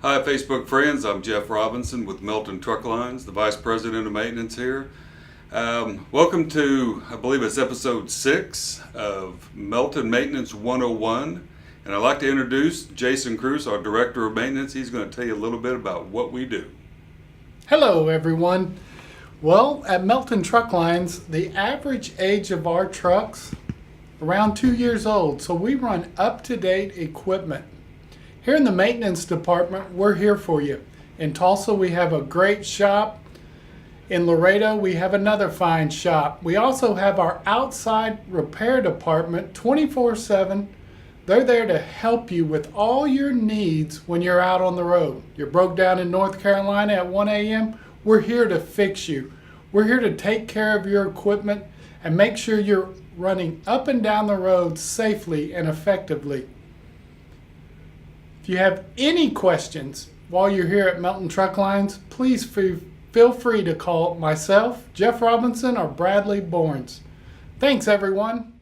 Hi, Facebook friends. I'm Jeff Robinson with Melton Truck Lines, the Vice President of Maintenance here. Welcome to, I believe it's episode 6 of Melton Maintenance 101. And I'd like to introduce Jason Cruz, our Director of Maintenance. He's going to tell you a little bit about what we do. Hello, everyone. Well, at Melton Truck Lines, the average age of our trucks around 2 years old. So we run up-to-date equipment. Here in the maintenance department, we're here for you. In Tulsa, we have a great shop. In Laredo, we have another fine shop. We also have our outside repair department 24/7. They're there to help you with all your needs when you're out on the road. You're broke down in North Carolina at 1 a.m., we're here to fix you. We're here to take care of your equipment and make sure you're running up and down the road safely and effectively. If you have any questions while you're here at Melton Truck Lines, please feel free to call myself, Jeff Robinson, or Bradley Borns. Thanks, everyone.